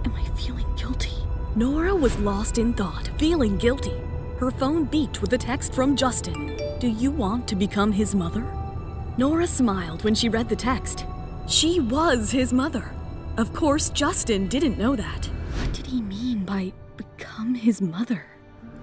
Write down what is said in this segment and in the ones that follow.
am I feeling guilty? Nora was lost in thought, feeling guilty. Her phone beeped with a text from Justin. Do you want to become his mother? Nora smiled when she read the text. She was his mother. Of course, Justin didn't know that. What did he mean by become his mother?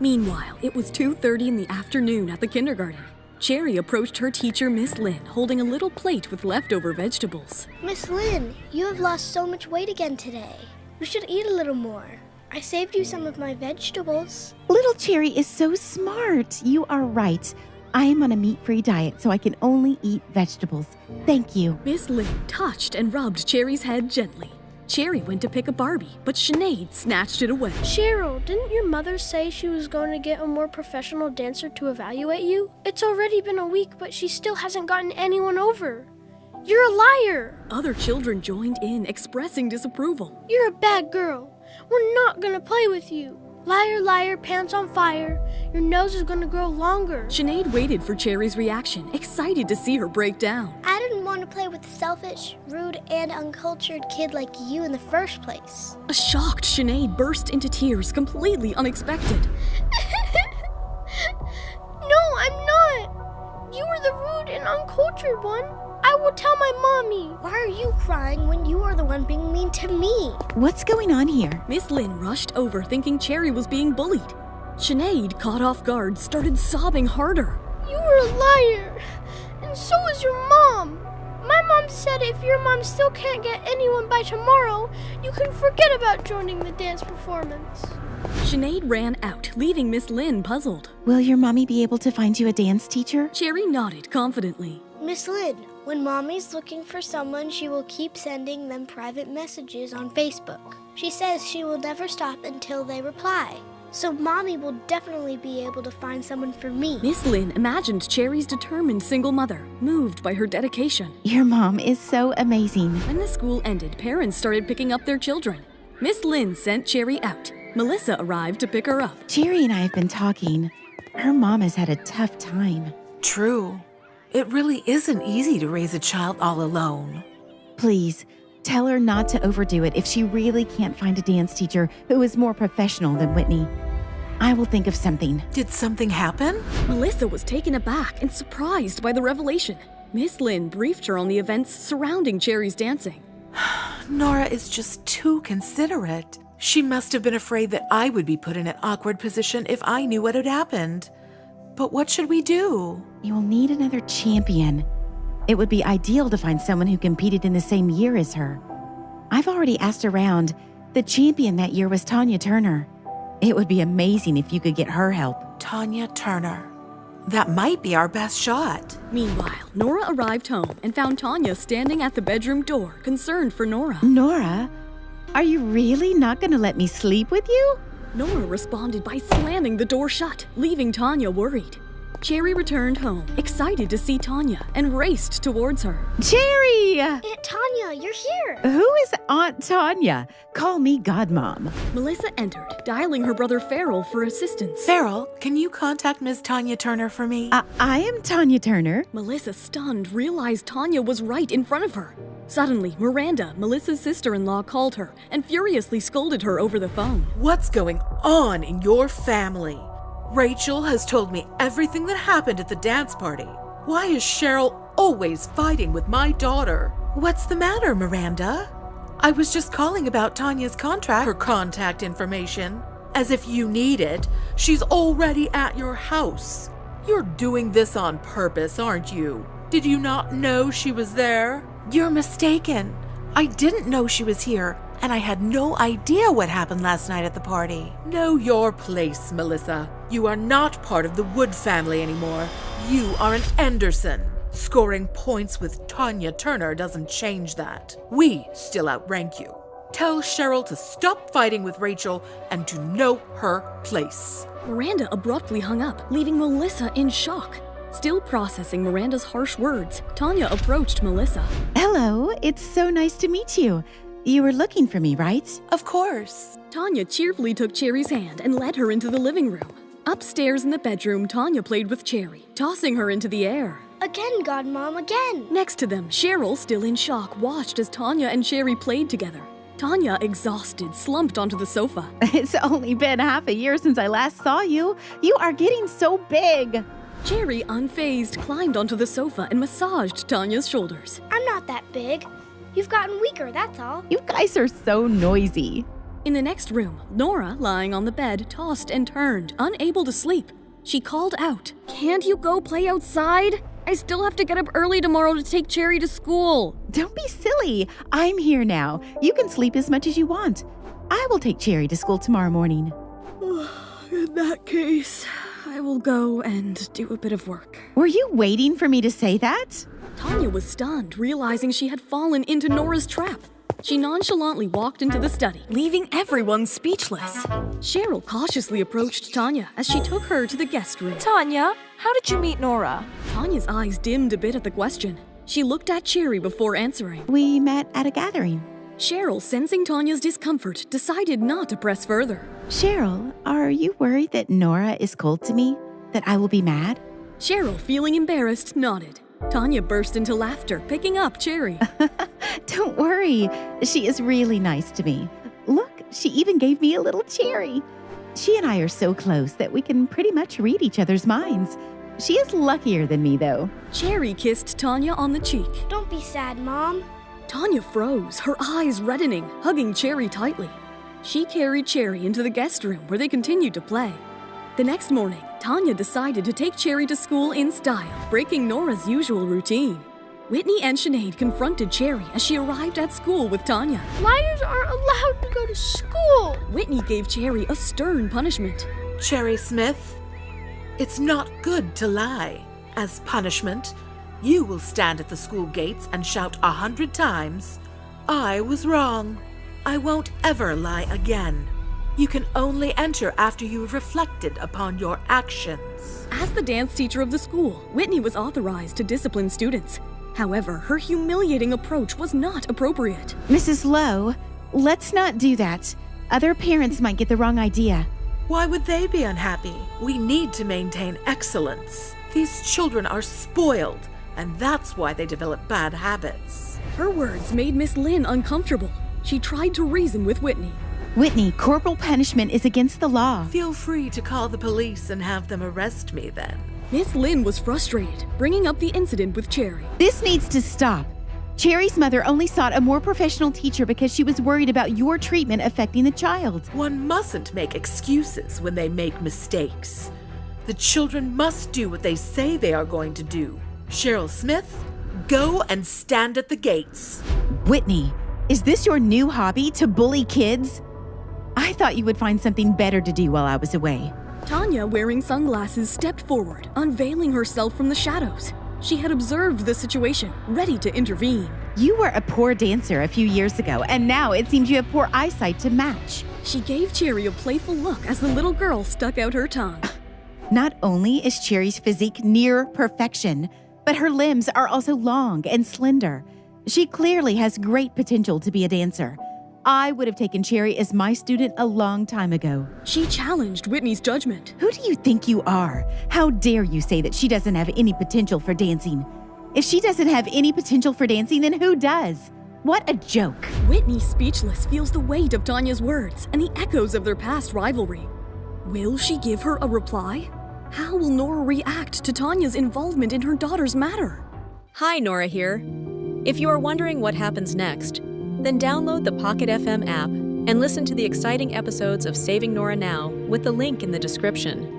Meanwhile, it was 2:30 in the afternoon at the kindergarten. Cherry approached her teacher, Miss Lynn, holding a little plate with leftover vegetables. Miss Lynn, you have lost so much weight again today. You should eat a little more. I saved you some of my vegetables. Little Cherry is so smart. You are right. I am on a meat-free diet, so I can only eat vegetables. Thank you. Miss Lynn touched and rubbed Cherry's head gently. Cherry went to pick a Barbie, but Sinead snatched it away. Cheryl, didn't your mother say she was going to get a more professional dancer to evaluate you? It's already been a week, but she still hasn't gotten anyone over. You're a liar. Other children joined in, expressing disapproval. You're a bad girl. We're not gonna play with you. Liar, liar, pants on fire. Your nose is gonna grow longer. Sinead waited for Cherry's reaction, excited to see her break down. I didn't want to play with a selfish, rude, and uncultured kid like you in the first place. A shocked Sinead burst into tears, completely unexpected. No, I'm not. You were the rude and uncultured one. I will tell my mommy. Why are you crying when you are the one being mean to me? What's going on here? Miss Lynn rushed over, thinking Cherry was being bullied. Sinead, caught off guard, started sobbing harder. You were a liar, and so is your mom. My mom said if your mom still can't get anyone by tomorrow, you can forget about joining the dance performance. Sinead ran out, leaving Miss Lynn puzzled. Will your mommy be able to find you a dance teacher? Cherry nodded confidently. Miss Lynn, when Mommy's looking for someone, she will keep sending them private messages on Facebook. She says she will never stop until they reply. So Mommy will definitely be able to find someone for me. Miss Lynn imagined Cherry's determined single mother, moved by her dedication. Your mom is so amazing. When the school ended, parents started picking up their children. Miss Lynn sent Cherry out. Melissa arrived to pick her up. Cherry and I have been talking. Her mom has had a tough time. True. It really isn't easy to raise a child all alone. Please, tell her not to overdo it if she really can't find a dance teacher who is more professional than Whitney. I will think of something. Did something happen? Melissa was taken aback and surprised by the revelation. Miss Lynn briefed her on the events surrounding Cherry's dancing. Nora is just too considerate. She must have been afraid that I would be put in an awkward position if I knew what had happened. But what should we do? You will need another champion. It would be ideal to find someone who competed in the same year as her. I've already asked around. The champion that year was Tanya Turner. It would be amazing if you could get her help. Tanya Turner. That might be our best shot. Meanwhile, Nora arrived home and found Tanya standing at the bedroom door, concerned for Nora. Nora, are you really not going to let me sleep with you? Nora responded by slamming the door shut, leaving Tanya worried. Cherry returned home, excited to see Tanya, and raced towards her. Cherry! Aunt Tanya, you're here. Who is Aunt Tanya? Call me Godmom. Melissa entered, dialing her brother Farrell for assistance. Farrell, can you contact Ms. Tanya Turner for me? I am Tanya Turner. Melissa, stunned, realized Tanya was right in front of her. Suddenly, Miranda, Melissa's sister-in-law, called her and furiously scolded her over the phone. What's going on in your family? Rachel has told me everything that happened at the dance party. Why is Cheryl always fighting with my daughter? What's the matter, Miranda? I was just calling about Tanya's contract, her contact information. As if you need it. She's already at your house. You're doing this on purpose, aren't you? Did you not know she was there? You're mistaken. I didn't know she was here, and I had no idea what happened last night at the party. Know your place, Melissa. You are not part of the Wood family anymore. You are an Anderson. Scoring points with Tanya Turner doesn't change that. We still outrank you. Tell Cheryl to stop fighting with Rachel and to know her place. Miranda abruptly hung up, leaving Melissa in shock. Still processing Miranda's harsh words, Tanya approached Melissa. Hello, it's so nice to meet you. You were looking for me, right? Of course. Tanya cheerfully took Cherry's hand and led her into the living room. Upstairs in the bedroom, Tanya played with Cherry, tossing her into the air. Again, Godmom, again. Next to them, Cheryl, still in shock, watched as Tanya and Cherry played together. Tanya, exhausted, slumped onto the sofa. It's only been half a year since I last saw you. You are getting so big. Cherry, unfazed, climbed onto the sofa and massaged Tanya's shoulders. I'm not that big. You've gotten weaker, that's all. You guys are so noisy. In the next room, Nora, lying on the bed, tossed and turned, unable to sleep. She called out, "Can't you go play outside? I still have to get up early tomorrow to take Cherry to school." Don't be silly. I'm here now. You can sleep as much as you want. I will take Cherry to school tomorrow morning. In that case, I will go and do a bit of work. Were you waiting for me to say that? Tanya was stunned, realizing she had fallen into Nora's trap. She nonchalantly walked into the study, leaving everyone speechless. Cheryl cautiously approached Tanya as she took her to the guest room. Tanya, how did you meet Nora? Tanya's eyes dimmed a bit at the question. She looked at Cherry before answering. We met at a gathering. Cheryl, sensing Tanya's discomfort, decided not to press further. Cheryl, are you worried that Nora is cold to me? That I will be mad? Cheryl, feeling embarrassed, nodded. Tanya burst into laughter, picking up Cherry. Don't worry. She is really nice to me. Look, she even gave me a little cherry. She and I are so close that we can pretty much read each other's minds. She is luckier than me, though. Cherry kissed Tanya on the cheek. Don't be sad, Mom. Tanya froze, her eyes reddening, hugging Cherry tightly. She carried Cherry into the guest room where they continued to play. The next morning, Tanya decided to take Cherry to school in style, breaking Nora's usual routine. Whitney and Sinead confronted Cherry as she arrived at school with Tanya. Liars aren't allowed to go to school. Whitney gave Cherry a stern punishment. Cherry Smith, it's not good to lie. As punishment, you will stand at the school gates and shout 100 times, "I was wrong. I won't ever lie again." You can only enter after you have reflected upon your actions. As the dance teacher of the school, Whitney was authorized to discipline students. However, her humiliating approach was not appropriate. Mrs. Lowe, let's not do that. Other parents might get the wrong idea. Why would they be unhappy? We need to maintain excellence. These children are spoiled, and that's why they develop bad habits. Her words made Miss Lynn uncomfortable. She tried to reason with Whitney. Whitney, corporal punishment is against the law. Feel free to call the police and have them arrest me then. Miss Lynn was frustrated, bringing up the incident with Cherry. This needs to stop. Cherry's mother only sought a more professional teacher because she was worried about your treatment affecting the child. One mustn't make excuses when they make mistakes. The children must do what they say they are going to do. Cheryl Smith, go and stand at the gates. Whitney, is this your new hobby, to bully kids? I thought you would find something better to do while I was away. Tanya, wearing sunglasses, stepped forward, unveiling herself from the shadows. She had observed the situation, ready to intervene. You were a poor dancer a few years ago, and now it seems you have poor eyesight to match. She gave Cherry a playful look as the little girl stuck out her tongue. Not only is Cherry's physique near perfection, but her limbs are also long and slender. She clearly has great potential to be a dancer. I would have taken Cherry as my student a long time ago. She challenged Whitney's judgment. Who do you think you are? How dare you say that she doesn't have any potential for dancing? If she doesn't have any potential for dancing, then who does? What a joke. Whitney, speechless, feels the weight of Tanya's words and the echoes of their past rivalry. Will she give her a reply? How will Nora react to Tanya's involvement in her daughter's matter? Hi, Nora here. If you are wondering what happens next, then download the Pocket FM app and listen to the exciting episodes of Saving Nora Now with the link in the description.